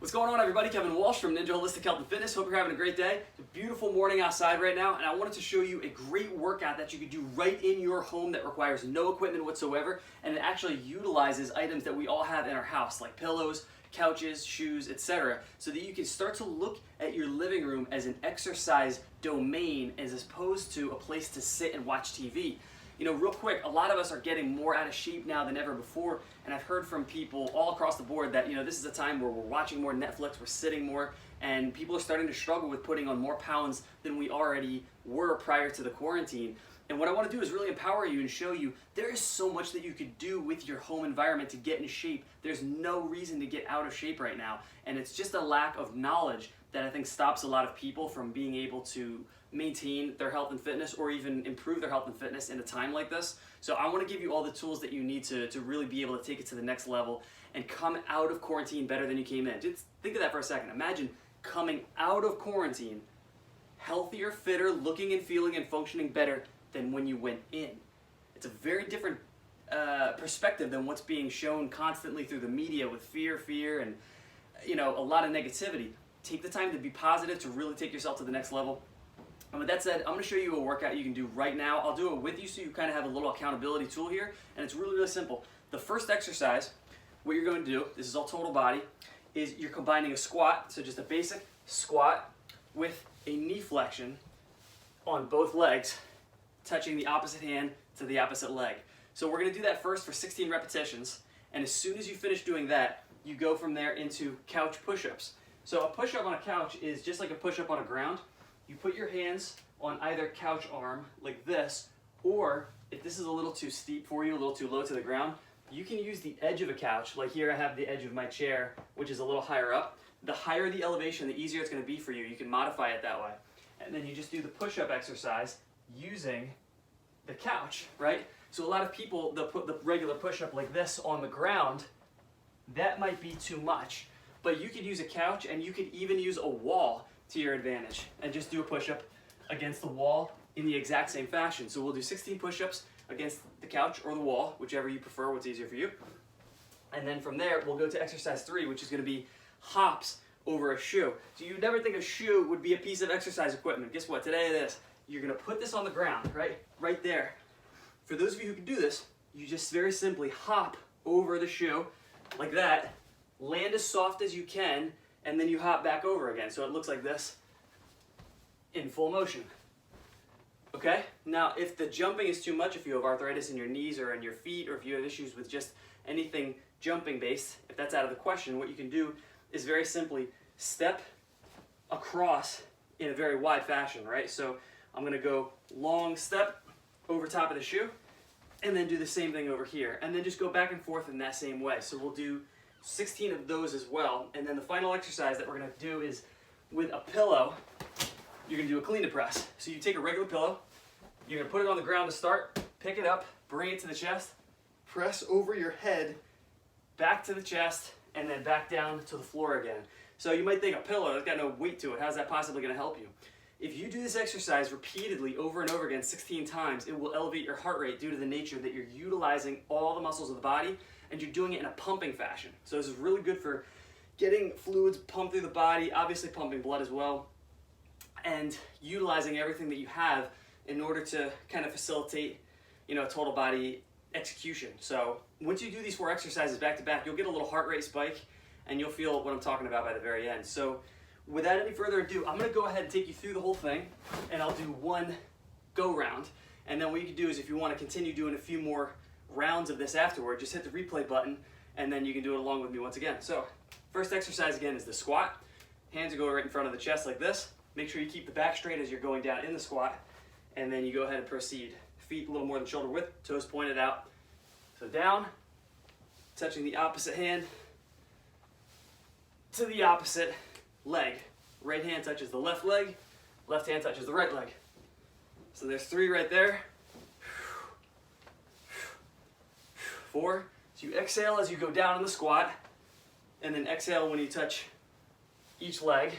What's going on, everybody? Kevin Walsh from Ninja Holistic Health and Fitness. Hope you're having a great day. It's a beautiful morning outside right now, and I wanted to show you a great workout that you can do right in your home that requires no equipment whatsoever, and it actually utilizes items that we all have in our house, like pillows, couches, shoes, etc., so that you can start to look at your living room as an exercise domain as opposed to a place to sit and watch TV. You know, real quick, a lot of us are getting more out of shape now than ever before, and I've heard from people all across the board that, you know, this is a time where we're watching more Netflix, we're sitting more, and people are starting to struggle with putting on more pounds than we already were prior to the quarantine. And what I want to do is really empower you and show you there is so much that you could do with your home environment to get in shape. There's no reason to get out of shape right now, and it's just a lack of knowledge that I think stops a lot of people from being able to maintain their health and fitness or even improve their health and fitness in a time like this. So I want to give you all the tools that you need to really be able to take it to the next level and come out of quarantine better than you came in. Just think of that for a second. Imagine coming out of quarantine healthier, fitter, looking and feeling and functioning better than when you went in. It's a very different perspective than what's being shown constantly through the media with fear and, you know, a lot of negativity. Take the time to be positive, to really take yourself to the next level. And with that said, I'm going to show you a workout you can do right now. I'll do it with you so you kind of have a little accountability tool here, and it's really, really simple. The first exercise, what you're going to do, this is all total body, is you're combining a squat, so just a basic squat with a knee flexion on both legs, touching the opposite hand to the opposite leg. So we're going to do that first for 16 repetitions, and as soon as you finish doing that, you go from there into couch push-ups. So a push-up on a couch is just like a push-up on a ground. You put your hands on either couch arm like this, or if this is a little too steep for you, a little too low to the ground, you can use the edge of a couch. Like here I have the edge of my chair, which is a little higher up. The higher the elevation, the easier it's going to be for you. You can modify it that way. And then you just do the push-up exercise using the couch, right? So a lot of people, they'll put the regular push-up like this on the ground. That might be too much. But you could use a couch, and you could even use a wall to your advantage and just do a push-up against the wall in the exact same fashion. So we'll do 16 push-ups against the couch or the wall, whichever you prefer, what's easier for you. And then from there, we'll go to exercise 3, which is going to be hops over a shoe. So you'd never think a shoe would be a piece of exercise equipment. Guess what? Today it is. You're going to put this on the ground, right there. For those of you who can do this, you just very simply hop over the shoe like that, land as soft as you can, and then you hop back over again. So it looks like this in full motion. Okay? Now, if the jumping is too much, if you have arthritis in your knees or in your feet, or if you have issues with just anything jumping based, if that's out of the question, what you can do is very simply step across in a very wide fashion, right? So I'm gonna go long step over top of the shoe, and then do the same thing over here, and then just go back and forth in that same way. So we'll do 16 of those as well. And then the final exercise that we're going to do is with a pillow, you're going to do a clean to press. So you take a regular pillow, you're going to put it on the ground to start, pick it up, bring it to the chest, press over your head, back to the chest, and then back down to the floor again. So you might think a pillow, it's got no weight to it. How's that possibly going to help you? If you do this exercise repeatedly over and over again 16 times, it will elevate your heart rate due to the nature that you're utilizing all the muscles of the body, and you're doing it in a pumping fashion. So this is really good for getting fluids pumped through the body, obviously pumping blood as well, and utilizing everything that you have in order to kind of facilitate, you know, total body execution. So once you do these 4 exercises back to back, you'll get a little heart rate spike, and you'll feel what I'm talking about by the very end. So without any further ado, I'm going to go ahead and take you through the whole thing, and I'll do one go round. And then what you can do is, if you want to continue doing a few more rounds of this afterward, just hit the replay button, and then you can do it along with me once again. So first exercise again is the squat. Hands will go right in front of the chest like this. Make sure you keep the back straight as you're going down in the squat, and then you go ahead and proceed. Feet a little more than shoulder width, toes pointed out. So down, touching the opposite hand to the opposite leg. Right hand touches the left leg, left hand touches the right leg. So there's 3 right there. 4. So you exhale as you go down in the squat, and then exhale when you touch each leg.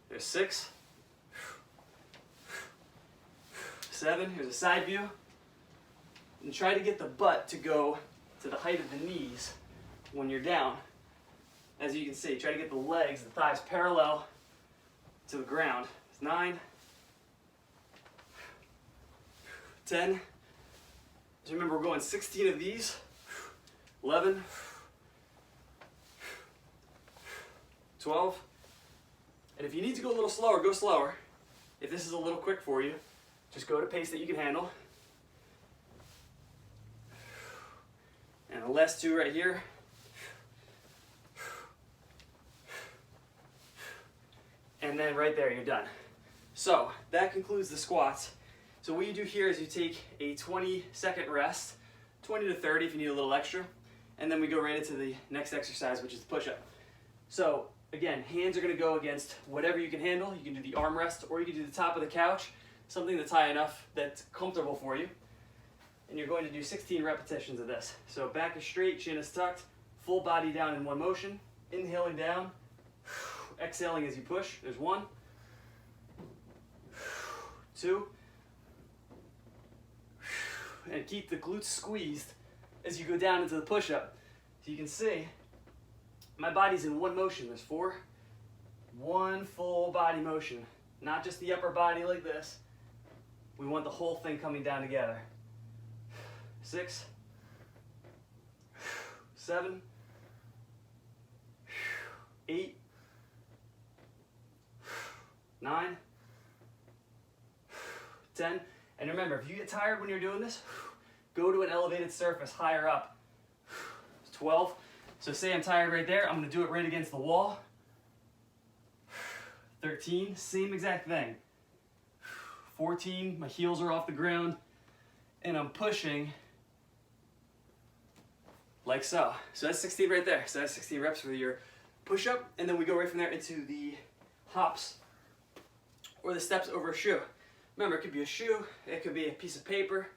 There's 6. 7. Here's a side view. And try to get the butt to go to the height of the knees when you're down. As you can see, try to get the legs, the thighs parallel to the ground. It's 9, 10. Just remember, we're going 16 of these. 11, 12. And if you need to go a little slower, go slower. If this is a little quick for you, just go at a pace that you can handle. And the last 2 right here. And then right there, you're done. So that concludes the squats. So what you do here is you take a 20-second rest, 20 to 30 if you need a little extra, and then we go right into the next exercise, which is the push-up. So again, hands are gonna go against whatever you can handle. You can do the arm rest, or you can do the top of the couch, something that's high enough that's comfortable for you. And you're going to do 16 repetitions of this. So back is straight, chin is tucked, full body down in one motion, inhaling down, exhaling as you push. There's 1, 2, and keep the glutes squeezed as you go down into the push-up. So you can see my body's in one motion. There's 4, 1 full body motion, not just the upper body like this. We want the whole thing coming down together. 6, 7, 8, 9, 10. And remember, if you get tired when you're doing this, go to an elevated surface higher up. 12. So say I'm tired right there, I'm going to do it right against the wall. 13, same exact thing. 14, my heels are off the ground, and I'm pushing like so. So that's 16 right there. So that's 16 reps for your push-up, and then we go right from there into the hops or the steps over a shoe. Remember, it could be a shoe, it could be a piece of paper,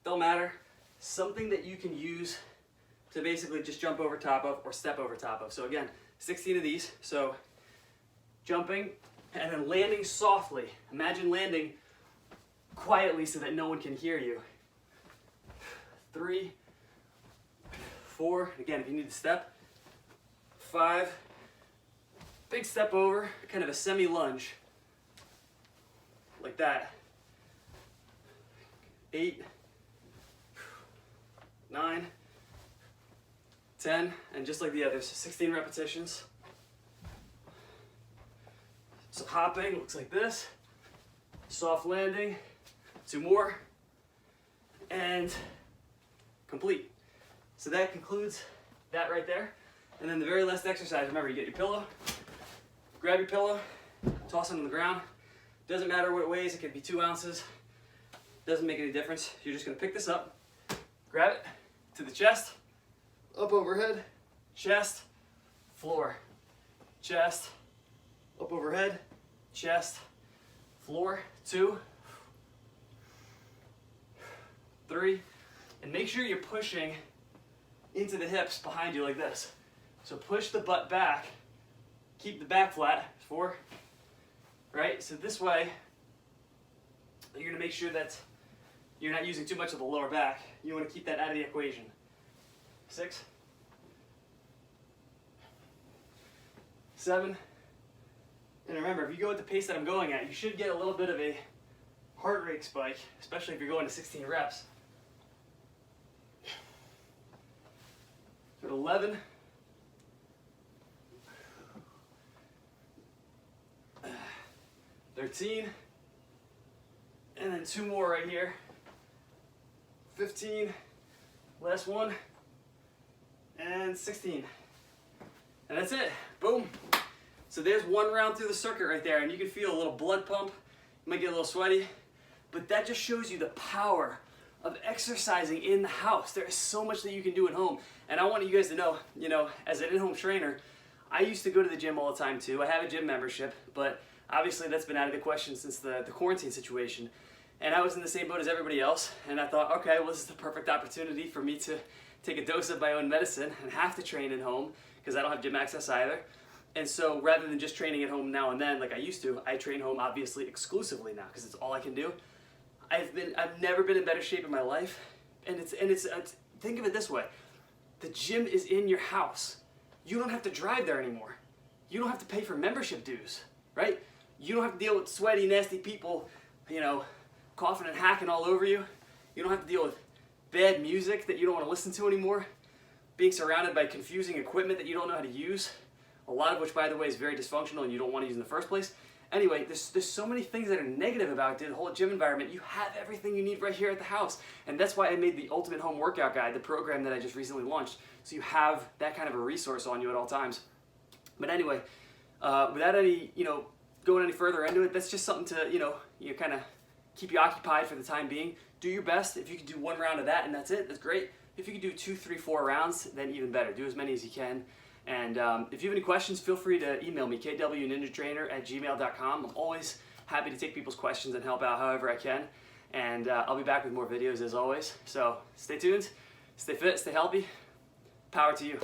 don't matter. Something that you can use to basically just jump over top of or step over top of. So again, 16 of these. So jumping and then landing softly. Imagine landing quietly so that no one can hear you. 3, 4, again, if you need to step. 5, big step over, kind of a semi-lunge, like that. 8, 9, 10, and just like the others, 16 repetitions. So hopping looks like this, soft landing, 2 more, and complete. So that concludes that right there. And then the very last exercise, remember, you get your pillow, grab your pillow, toss it on the ground. Doesn't matter what it weighs, it could be 2 ounces. Doesn't make any difference. You're just gonna pick this up, grab it to the chest, up overhead, chest, floor, chest, up overhead, chest, floor. 2, 3, and make sure you're pushing into the hips behind you like this. So push the butt back, keep the back flat. 4, right? So this way, you're gonna make sure that you're not using too much of the lower back. You wanna keep that out of the equation. 6, 7, and remember, if you go at the pace that I'm going at, you should get a little bit of a heart rate spike, especially if you're going to 16 reps. 11, 13, and then 2 more right here. 15, last one, and 16. And that's it, boom. So there's 1 round through the circuit right there, and you can feel a little blood pump. You might get a little sweaty, but that just shows you the power of exercising in the house. There is so much that you can do at home. And I want you guys to know, as an in-home trainer, I used to go to the gym all the time too. I have a gym membership, but obviously that's been out of the question since the quarantine situation. And I was in the same boat as everybody else, and I thought, okay, well, this is the perfect opportunity for me to take a dose of my own medicine and have to train at home, because I don't have gym access either. And so rather than just training at home now and then like I used to, I train home obviously exclusively now, because it's all I can do. I've never been in better shape in my life, and it's think of it this way. The gym is in your house. You don't have to drive there anymore. You don't have to pay for membership dues, right? You don't have to deal with sweaty, nasty people, coughing and hacking all over you. You don't have to deal with bad music that you don't want to listen to anymore. Being surrounded by confusing equipment that you don't know how to use. A lot of which, by the way, is very dysfunctional and you don't want to use in the first place. Anyway, there's so many things that are negative about the whole gym environment. You have everything you need right here at the house. And that's why I made the Ultimate Home Workout Guide, the program that I just recently launched. So you have that kind of a resource on you at all times. But anyway, without any, going any further into it, that's just something to, kind of keep you occupied for the time being. Do your best. If you could do one round of that and that's it, that's great. If you could do 2, 3, 4 rounds, then even better. Do as many as you can. And if you have any questions, feel free to email me, kwninjatrainer@gmail.com. I'm always happy to take people's questions and help out however I can. And I'll be back with more videos as always. So stay tuned, stay fit, stay healthy. Power to you.